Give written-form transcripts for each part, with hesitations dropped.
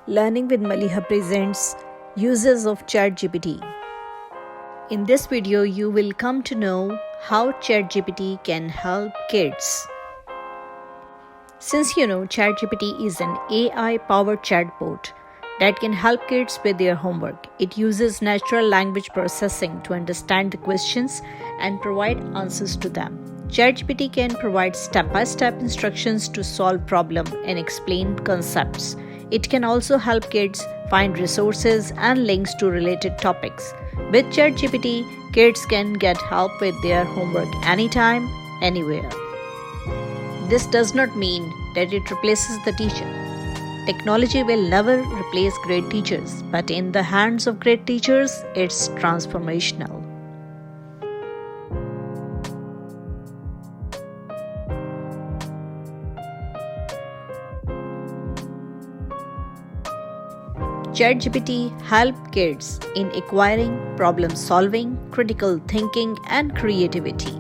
Learning with Maliha presents uses of ChatGPT. In this video, you will come to know how ChatGPT can help kids. Since you know ChatGPT is an AI-powered chatbot that can help kids with their homework, it uses natural language processing to understand the questions and provide answers to them. ChatGPT can provide step-by-step instructions to solve problems and explain concepts. It can also help kids find resources and links to related topics. With ChatGPT, kids can get help with their homework anytime, anywhere. This does not mean that it replaces the teacher. Technology will never replace great teachers, but in the hands of great teachers, it's transformational. ChatGPT helps kids in acquiring problem solving, critical thinking, and creativity.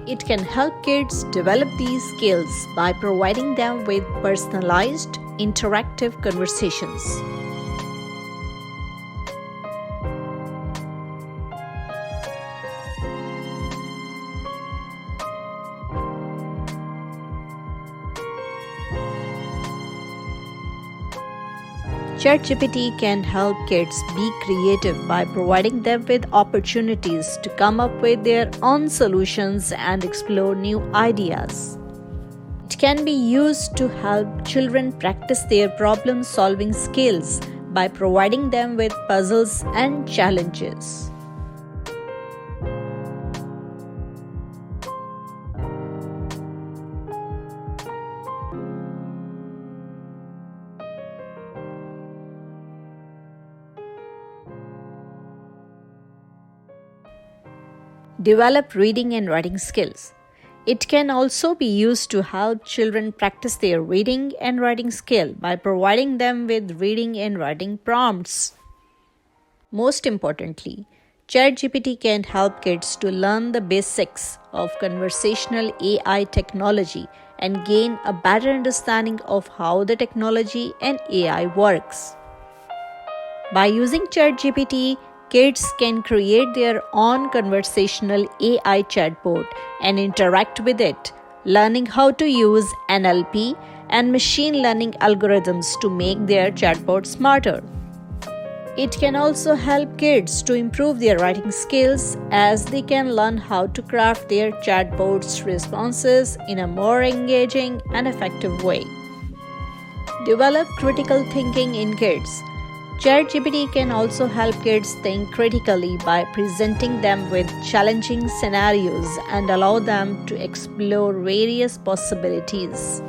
It can help kids develop these skills by providing them with personalized, interactive conversations. ChatGPT can help kids be creative by providing them with opportunities to come up with their own solutions and explore new ideas. It can be used to help children practice their problem-solving skills by providing them with puzzles and challenges. Develop reading and writing skills. It can also be used to help children practice their reading and writing skill by providing them with reading and writing prompts. Most importantly, ChatGPT can help kids to learn the basics of conversational AI technology and gain a better understanding of how the technology and AI works. By using ChatGPT, kids can create their own conversational AI chatbot and interact with it, learning how to use NLP and machine learning algorithms to make their chatbot smarter. It can also help kids to improve their writing skills as they can learn how to craft their chatbot's responses in a more engaging and effective way. Develop critical thinking in kids. ChatGPT can also help kids think critically by presenting them with challenging scenarios and allow them to explore various possibilities.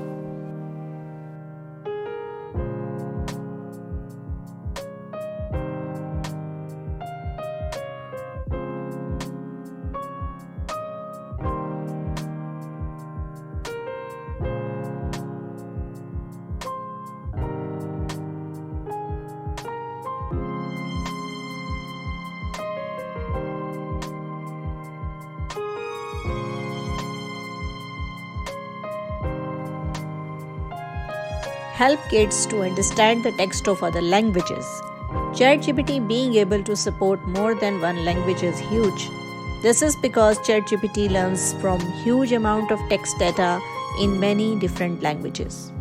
Help kids to understand the text of other languages. ChatGPT being able to support more than one language is huge. This is because ChatGPT learns from huge amount of text data in many different languages.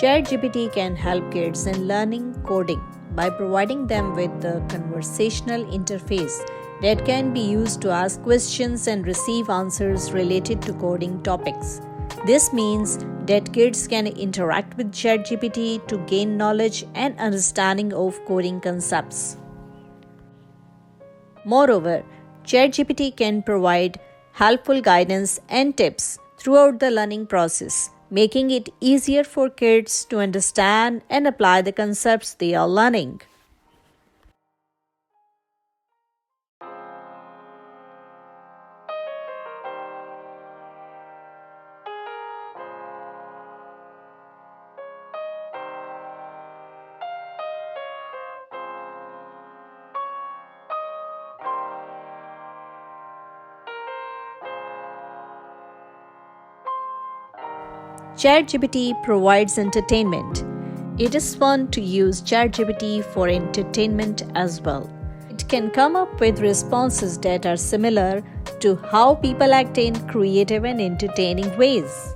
ChatGPT can help kids in learning coding by providing them with the conversational interface that can be used to ask questions and receive answers related to coding topics. This means that kids can interact with ChatGPT to gain knowledge and understanding of coding concepts. Moreover, ChatGPT can provide helpful guidance and tips throughout the learning process, making it easier for kids to understand and apply the concepts they are learning. ChatGPT provides entertainment. It is fun to use ChatGPT for entertainment as well. It can come up with responses that are similar to how people act in creative and entertaining ways.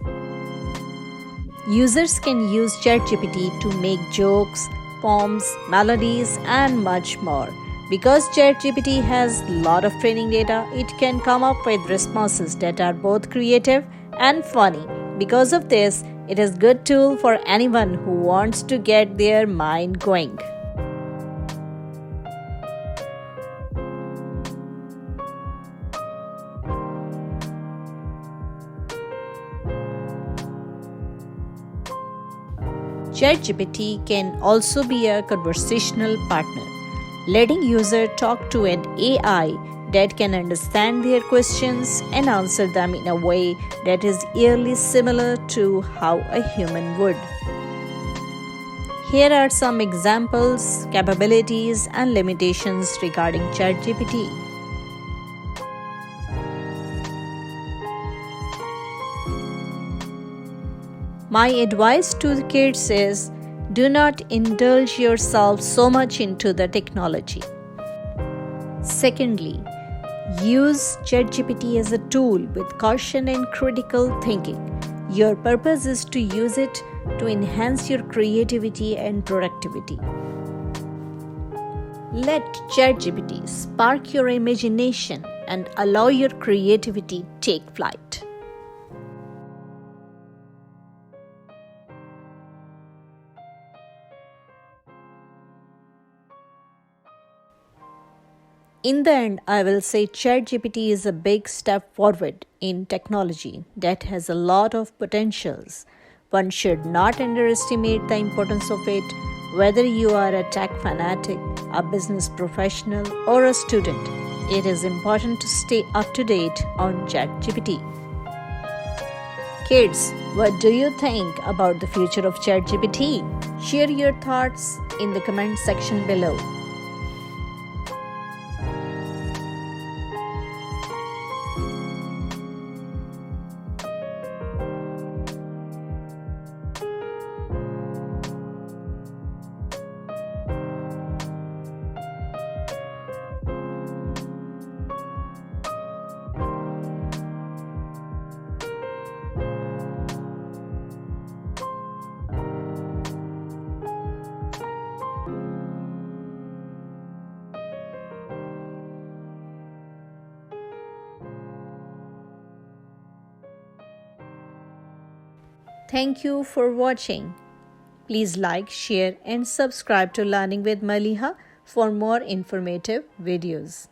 Users can use ChatGPT to make jokes, poems, melodies, and much more. Because ChatGPT has a lot of training data, it can come up with responses that are both creative and funny. Because of this, it is a good tool for anyone who wants to get their mind going. ChatGPT can also be a conversational partner, letting users talk to an AI that can understand their questions and answer them in a way that is eerily similar to how a human would. Here are some examples, capabilities, and limitations regarding ChatGPT. My advice to the kids is do not indulge yourself so much into the technology. Secondly, use ChatGPT as a tool with caution and critical thinking. Your purpose is to use it to enhance your creativity and productivity. Let ChatGPT spark your imagination and allow your creativity take flight. In the end, I will say ChatGPT is a big step forward in technology that has a lot of potentials. One should not underestimate the importance of it, whether you are a tech fanatic, a business professional, or a student. It is important to stay up to date on ChatGPT. Kids, what do you think about the future of ChatGPT? Share your thoughts in the comment section below. Thank you for watching. Please like, share, and subscribe to Learning with Maliha for more informative videos.